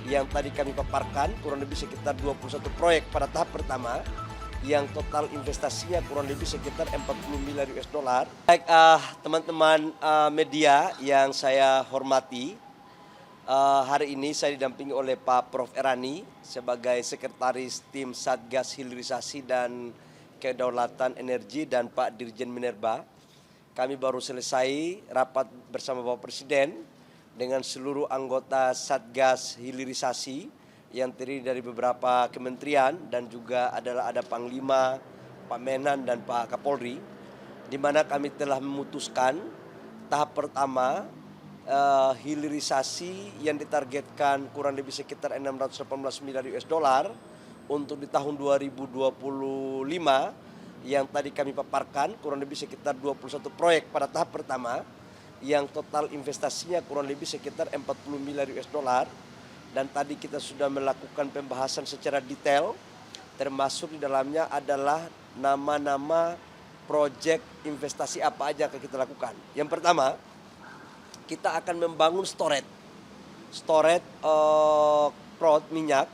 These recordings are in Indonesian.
yang tadi kami paparkan, kurang lebih sekitar 21 proyek pada tahap pertama, yang total investasinya kurang lebih sekitar 40 miliar US dollar. Baik, teman-teman media yang saya hormati, hari ini saya didampingi oleh Pak Prof. Erani sebagai Sekretaris Tim Satgas Hilirisasi dan Kedaulatan Energi dan Pak Dirjen Minerba. Kami baru selesai rapat bersama Bapak Presiden dengan seluruh anggota Satgas Hilirisasi yang terdiri dari beberapa kementerian dan juga ada Panglima, Pak Menan dan Pak Kapolri, di mana kami telah memutuskan tahap pertama hilirisasi yang ditargetkan kurang lebih sekitar 618 miliar US dollar untuk di tahun 2025 yang tadi kami paparkan kurang lebih sekitar 21 proyek pada tahap pertama yang total investasinya kurang lebih sekitar 40 miliar US dollar, dan tadi kita sudah melakukan pembahasan secara detail, termasuk di dalamnya adalah nama-nama proyek investasi apa aja yang kita lakukan. Yang pertama, kita akan membangun storage minyak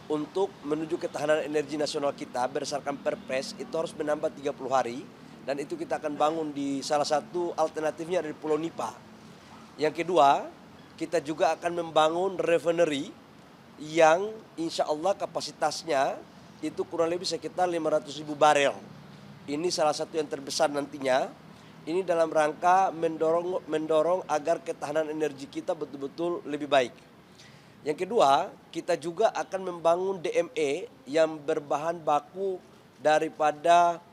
untuk menuju ketahanan energi nasional kita berdasarkan Perpres itu harus menambah 30 hari, dan itu kita akan bangun di salah satu alternatifnya dari Pulau Nipa. Yang kedua, kita juga akan membangun refinery yang insya Allah kapasitasnya itu kurang lebih sekitar 500.000 barel. Ini salah satu yang terbesar nantinya. Ini dalam rangka mendorong agar ketahanan energi kita betul-betul lebih baik. Yang kedua, kita juga akan membangun DME yang berbahan baku daripada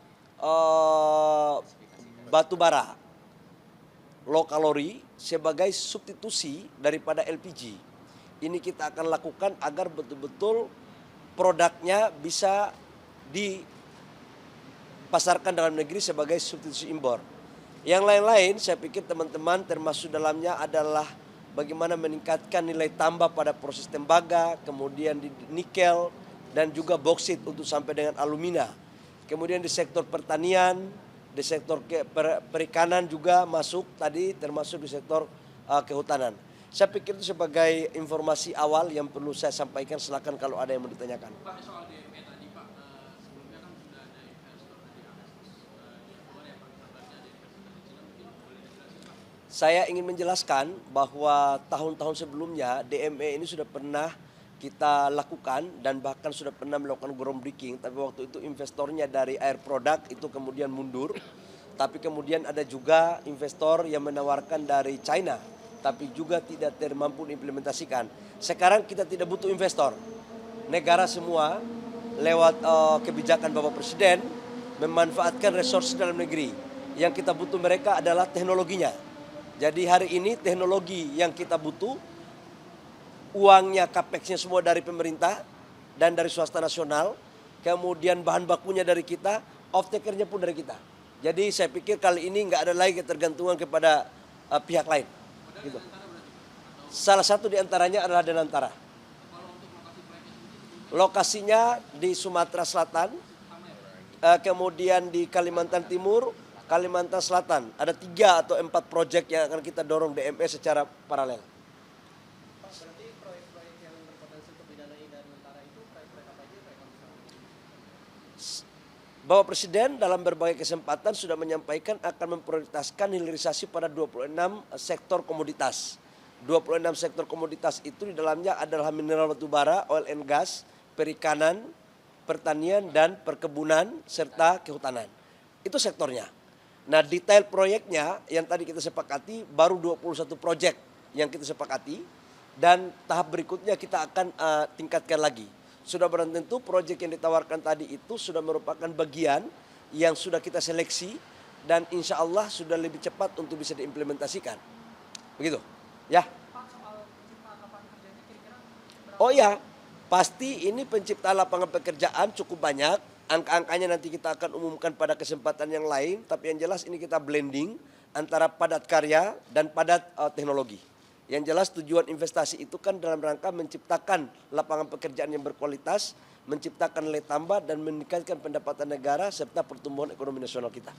batu bara low kalori sebagai substitusi daripada LPG. Ini kita akan lakukan agar betul-betul produknya bisa dipasarkan dalam negeri sebagai substitusi impor. Yang lain-lain saya pikir teman-teman termasuk dalamnya adalah bagaimana meningkatkan nilai tambah pada proses tembaga, kemudian di nikel dan juga boksit untuk sampai dengan alumina. Kemudian di sektor pertanian, di sektor perikanan juga masuk tadi, termasuk di sektor kehutanan. Saya pikir itu sebagai informasi awal yang perlu saya sampaikan. Silakan kalau ada yang mau ditanyakan. Pak, soal DME tadi Pak, sebelumnya kan sudah ada investor dari Asus yang keluar ya Pak, kabarnya ada investor dari Cina, mungkin boleh dijelaskan Pak? Saya ingin menjelaskan bahwa tahun-tahun sebelumnya DME ini sudah pernah kita lakukan dan bahkan sudah pernah melakukan groundbreaking, tapi waktu itu investornya dari Air Product itu kemudian mundur. Tapi kemudian ada juga investor yang menawarkan dari China, tapi juga tidak mampu diimplementasikan. Sekarang kita tidak butuh investor. Negara semua lewat kebijakan Bapak Presiden memanfaatkan resource dalam negeri. Yang kita butuh mereka adalah teknologinya. Jadi hari ini teknologi yang kita butuh, uangnya, capex-nya semua dari pemerintah dan dari swasta nasional, kemudian bahan bakunya dari kita, off-taker-nya pun dari kita. Jadi saya pikir kali ini nggak ada lagi ketergantungan kepada pihak lain. Gitu. Salah satu di antaranya adalah Danantara. Lokasinya di Sumatera Selatan, kemudian di Kalimantan Timur, Kalimantan Selatan. Ada 3 atau 4 proyek yang akan kita dorong DME secara paralel. Pak, berarti proyek-proyek yang berpotensi untuk didanai dari Danantara itu proyek-proyek apa aja Pak yang bisa? Bapak Presiden dalam berbagai kesempatan sudah menyampaikan akan memprioritaskan hilirisasi pada 26 sektor komoditas. 26 sektor komoditas itu di dalamnya adalah mineral batu bara, oil and gas, perikanan, pertanian dan perkebunan serta kehutanan. Itu sektornya. Nah, detail proyeknya yang tadi kita sepakati baru 21 proyek yang kita sepakati, dan tahap berikutnya kita akan tingkatkan lagi. Sudah barang tentu proyek yang ditawarkan tadi itu sudah merupakan bagian yang sudah kita seleksi dan insya Allah sudah lebih cepat untuk bisa diimplementasikan. Begitu, ya. Pak, soal penciptaan lapangan kerjanya kira-kira berapa? Oh ya, pasti ini penciptaan lapangan pekerjaan cukup banyak. Angka-angkanya nanti kita akan umumkan pada kesempatan yang lain. Tapi yang jelas ini kita blending antara padat karya dan padat teknologi. Yang jelas tujuan investasi itu kan dalam rangka menciptakan lapangan pekerjaan yang berkualitas, menciptakan nilai tambah dan meningkatkan pendapatan negara serta pertumbuhan ekonomi nasional kita.